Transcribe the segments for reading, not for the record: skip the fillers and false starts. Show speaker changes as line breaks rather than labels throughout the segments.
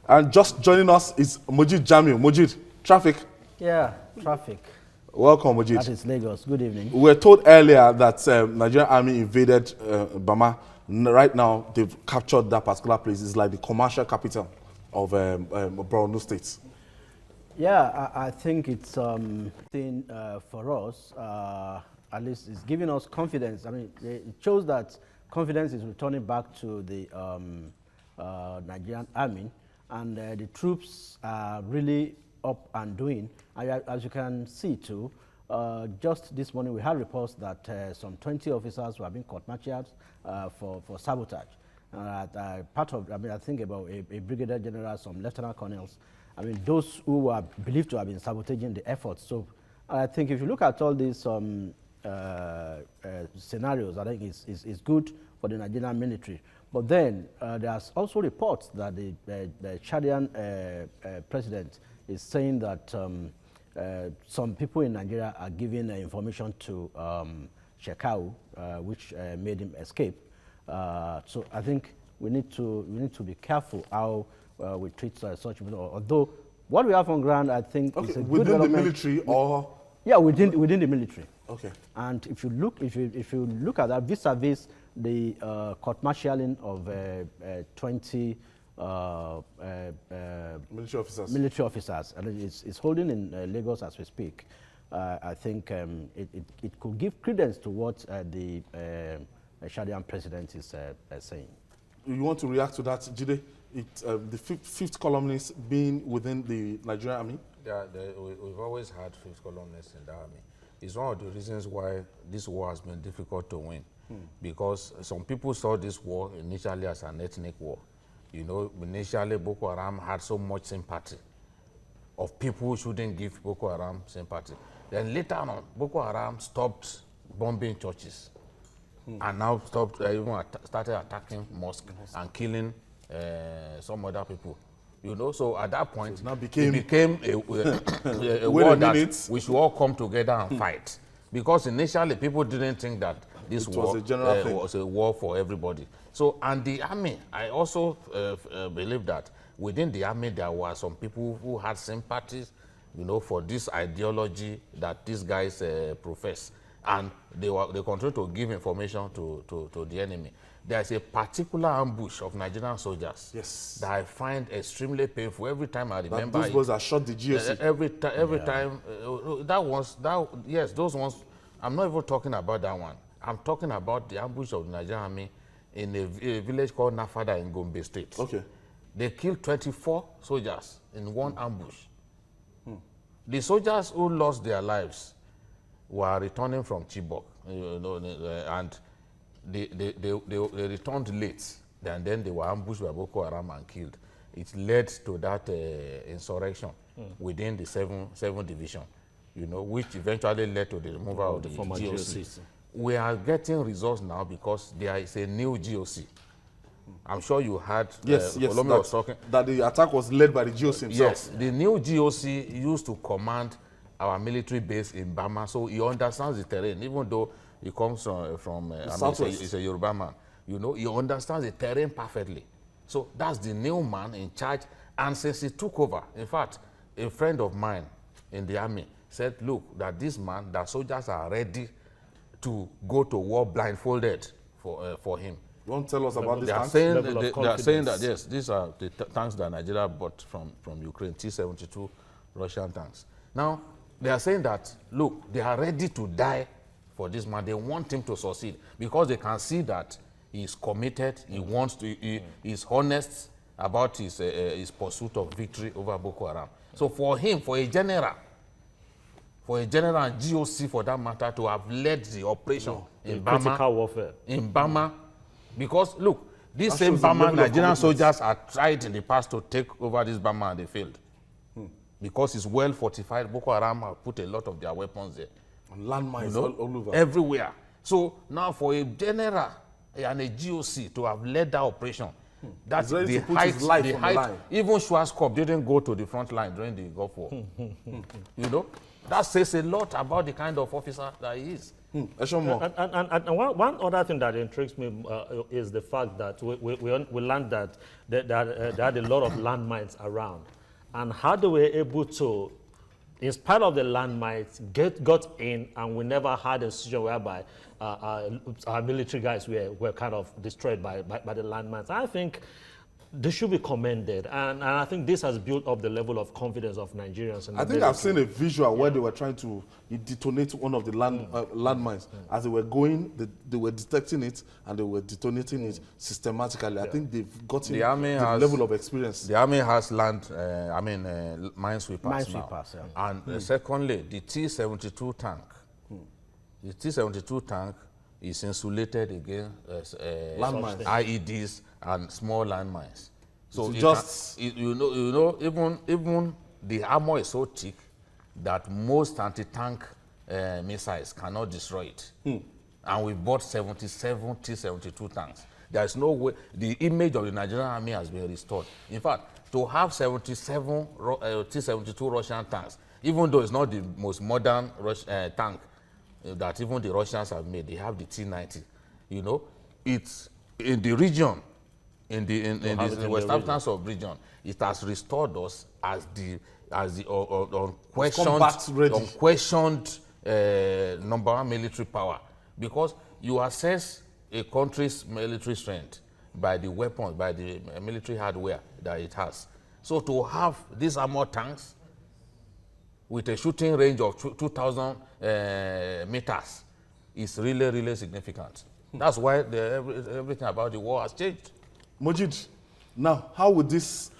And just joining us is Mojid Jamiu. Mojid, traffic.
Yeah, traffic.
Welcome, Mojid.
That is Lagos. Good evening.
We were told earlier that Nigerian army invaded Bama. Right now, they've captured that particular place. It's like the commercial capital of Borno State.
Yeah, I think it's thing for us. At least it's giving us confidence. I mean, it shows that confidence is returning back to the Nigerian army, and the troops are really up and doing. As you can see too, just this morning we had reports that some 20 officers were being court-martialed for sabotage. Part of, I mean, I think about a brigadier general, some lieutenant colonels. I mean, those who were believed to have been sabotaging the efforts. So I think if you look at all these scenarios, I think it's good for the Nigerian military. But then there's also reports that the Chadian president is saying that some people in Nigeria are giving information to Shekau, which made him escape. So I think we need to be careful how we treat such people. Although what we have on ground, I think, is a good
within the military or
yeah, within the military.
Okay.
And if you look at that vis-a-vis the court-martialing of 20 military officers, and it's holding in Lagos as we speak. I think it could give credence to what the Chadian president is saying.
You want to react to that, Jide? The fifth columnist being within the Nigerian army?
Yeah, we've always had fifth columnists in the army. It's one of the reasons why this war has been difficult to win. Because some people saw this war initially as an ethnic war. You know, initially Boko Haram had so much sympathy of people who shouldn't give Boko Haram sympathy. Then later on, Boko Haram stopped bombing churches and now stopped, even started attacking mosques and killing some other people. You know, so at that point, so it became a war that we should all come together and fight. Because initially, people didn't think that this war was a war for everybody. So, and the army, I also believe that within the army, there were some people who had sympathies, you know, for this ideology that these guys profess. And they continue to give information to the enemy. There's a particular ambush of Nigerian soldiers that I find extremely painful every time I remember.
Those ones that shot the GOC.
Every time, yes, those ones. I'm not even talking about that one. I'm talking about the ambush of the Nigerian army in a village called Nafada in Gombe State. Okay. They killed 24 soldiers in one ambush. The soldiers who lost their lives were returning from Chibok, you know, and they returned late, and then they were ambushed by Boko Haram and killed. It led to that insurrection within the 7th division, you know, which eventually led to the removal of the GOC. We are getting results now because there is a new GOC. I'm sure you heard was talking
that the attack was led by the GOC himself.
Yes, the new GOC used to command our military base in Bama, so he understands the terrain, even though he comes from he's a Yoruba man. You know, he understands the terrain perfectly. So that's the new man in charge. And since he took over, in fact, a friend of mine in the army said, look, that this man, that soldiers are ready to go to war blindfolded for him.
You want to tell us about this tank?
They are saying that, yes, these are the tanks that Nigeria bought from Ukraine, T-72 Russian tanks. Now, they are saying that, look, they are ready to die for this man. They want him to succeed because they can see that he's committed, he wants to, he's honest about his pursuit of victory over Boko Haram. So for him, for a general and GOC for that matter to have led the operation in Bama,
critical warfare.
In Bama, because look, these same Bama Nigerian soldiers are tried in the past to take over this Bama and they failed. Because it's well fortified. Boko Haram have put a lot of their weapons there.
And landmines all over.
Everywhere. So now for a general and a GOC to have led that operation, that's the height. Even Schwarzkopf didn't go to the front line during the Gulf War. You know, that says a lot about the kind of officer that he is.
And one other thing that intrigues me is the fact that we learned that there had a lot of landmines around. And how they were able to, in spite of the landmines, got in, and we never had a situation whereby our military guys were kind of destroyed by the landmines. I think they should be commended, and I think this has built up the level of confidence of Nigerians.
I think I've seen a visual where they were trying to detonate one of the landmines. As they were going, they were detecting it and they were detonating it systematically. I think they've gotten the level of experience.
The army has minesweepers now. And secondly, the T-72 tank. The T-72 tank is insulated against
landmines,
IEDs, and small landmines. So even the armor is so thick that most anti-tank missiles cannot destroy it. And we bought 77 T-72 tanks. There is no way. The image of the Nigerian army has been restored. In fact, to have 77 T-72 Russian tanks, even though it's not the most modern tank that even the Russians have made, they have the T-90. You know, it's in the region, in the West African sub-region, it has restored us as the unquestioned number one military power, because you assess a country's military strength by the weapons, by the military hardware that it has. So to have these armored tanks with a shooting range of 2,000 meters is really, really significant. That's why everything about the war has changed.
Mojid, now, how would this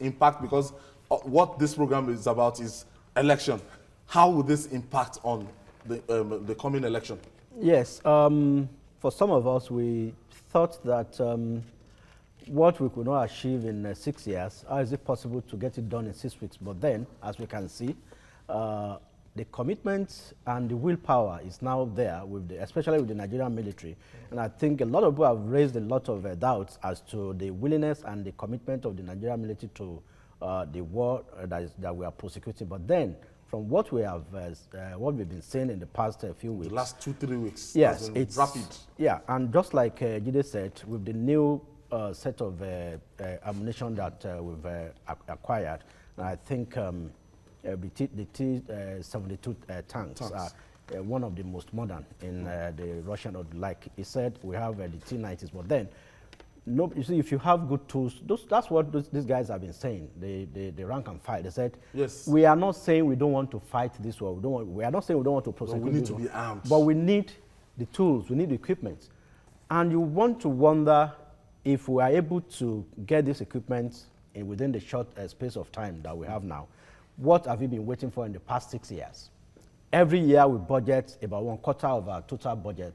impact, because what this program is about is election. How would this impact on the coming election?
Yes, for some of us, we thought that what we could not achieve in 6 years, how is it possible to get it done in 6 weeks? But then, as we can see, the commitment and the willpower is now there, especially with the Nigerian military. And I think a lot of people have raised a lot of doubts as to the willingness and the commitment of the Nigerian military to the war that we are prosecuting. But then, from what we have, what we've been saying in the past few weeks,
the last 2-3 weeks,
yes, it's
rapid.
Yeah, and just like Jide said, with the new set of ammunition that we've acquired, I think the T-72 tanks are one of the most modern in the Russian. Like he said, we have the T-90s, but then, you see, if you have good tools, that's what these guys have been saying. They rank and file. They said,
yes,
we are not saying we don't want to fight this war. We are not saying we don't want to prosecute.
But we need to be armed.
But we need the tools. We need the equipment. And you want to wonder if we are able to get this equipment within the short space of time that we have now. What have we been waiting for in the past 6 years? Every year we budget about 1/4 of our total budget,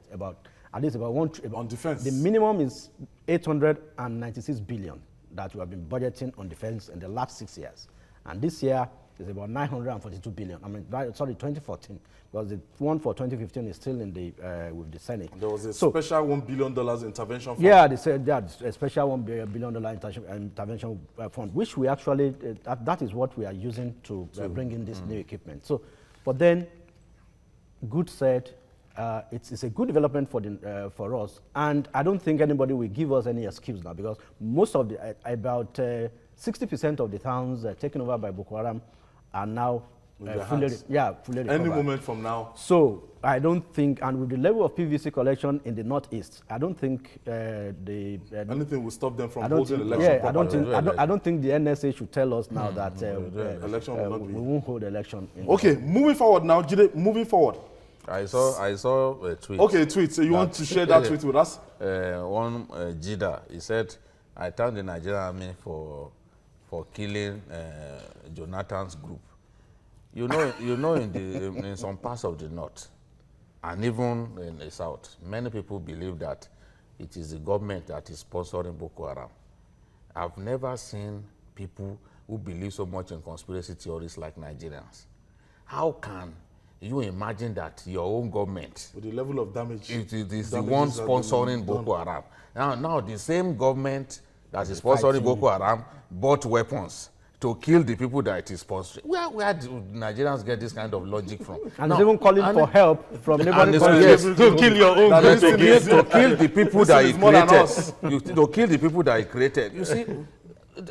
at least about
on defense.
The minimum is 896 billion that we have been budgeting on defense in the last 6 years. And this year is about 942 billion. I mean, sorry, 2014, because the one for 2015 is still in the with the Senate.
There was a special $1 billion intervention fund.
Yeah, they said a special $1 billion intervention fund, which we actually, that is what we are using to bring in this new equipment. So, but then, good said, it's a good development for us, and I don't think anybody will give us any excuse now, because most of about 60% of the towns taken over by Boko Haram are now fully recovered.
Any moment from now.
So I don't think, and with the level of PVC collection in the northeast, I don't think
anything will stop them from holding election.
Yeah, I don't think the NSA should tell us now that
election will not
we won't hold election.
Okay, moving forward now, Jide, moving forward.
I saw a tweet.
Okay, a tweet. So you want to share that tweet with us?
One Jida, he said, "I thank the Nigerian army for killing Jonathan's group." You know, in some parts of the north, and even in the south, many people believe that it is the government that is sponsoring Boko Haram. I've never seen people who believe so much in conspiracy theories like Nigerians. How can you imagine that your own government,
with the level of damage,
it is the one sponsoring Boko Haram? Now the same government that is sponsoring Boko Haram bought weapons to kill the people that it is sponsoring. Where do Nigerians get this kind of logic from?
And it's even calling for help from neighboring
countries
to kill your own.
To kill the people that he created. To kill the people that he created. You see,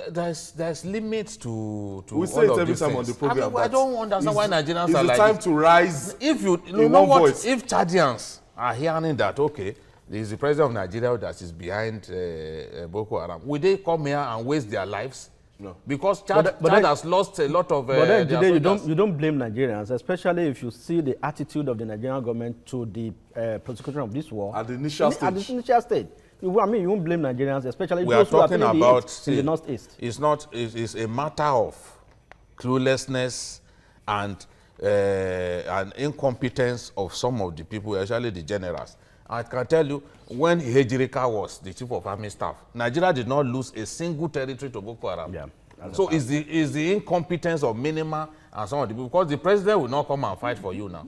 there's limits to
we say
all
it
of
every
these
time
things.
on the program.
I don't understand why Nigerians are like
it's the time
this.
to rise.
If you
in
know
one
what,
voice.
if Chadians are hearing that, okay, there is the president of Nigeria that is behind Boko Haram, will they come here and waste their lives?
No.
Because Chad has lost a lot of
but then today you don't blame Nigerians, especially if you see the attitude of the Nigerian government to the prosecution of this war.
At the initial stage.
At the initial stage. I mean, you won't blame Nigerians, especially
we
those
are talking
who are
about
in the northeast.
It's a matter of cluelessness and incompetence of some of the people, especially the generals. I can tell you, when Hejirika was the chief of army staff, Nigeria did not lose a single territory to Boko Haram.
Yeah,
so it's the incompetence of Minima and some of the people, because the president will not come and fight for you now.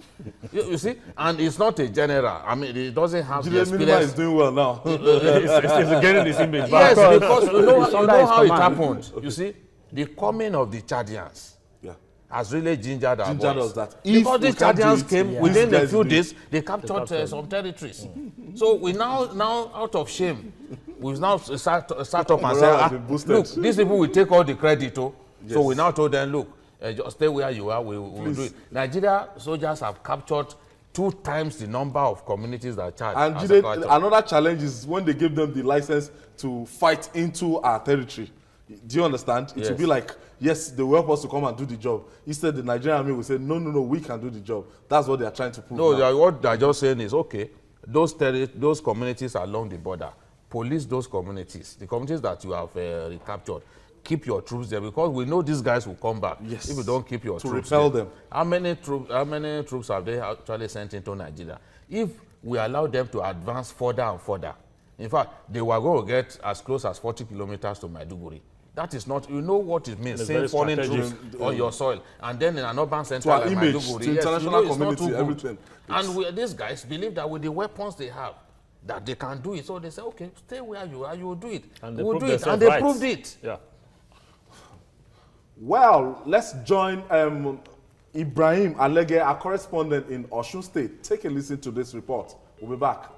you see, and it's not a general. I mean, it doesn't have the experience.
Minima is doing well now.
It's getting this image back.
Yes, because you know how it happened. You see, the coming of the Chadians has really gingered our voice.
That.
Because the Chadians came within a few days, they captured some territories. So we now out of shame, we now start up and say, look, these people will take all the credit. So we now told them, look, just stay where you are, we will do it. Nigeria soldiers have captured 2 times the number of communities that Chad has captured.
Another challenge is when they give them the license to fight into our territory. Do you understand? It will be like, yes, they will help us to come and do the job. Instead, the Nigerian army will say, no, we can do the job. That's what they are trying to prove.
No, what they're just saying is, okay, those communities along the border, police those communities, the communities that you have recaptured, keep your troops there, because we know these guys will come back if you don't keep your troops
repel
there.
them.
How many troops have they actually sent into Nigeria? If we allow them to advance further and further, in fact, they were going to get as close as 40 kilometers to Maiduguri. That is not, you know what it means, saying foreign troops on your soil, and then in an urban center like Maiduguri,
to international community, everything.
And these guys believe that with the weapons they have, that they can do it. So they say, okay, stay where you are, you will do it.
And they
proved it.
Yeah.
Well, let's join Ibrahim Alege, our correspondent in Osun State. Take a listen to this report. We'll be back.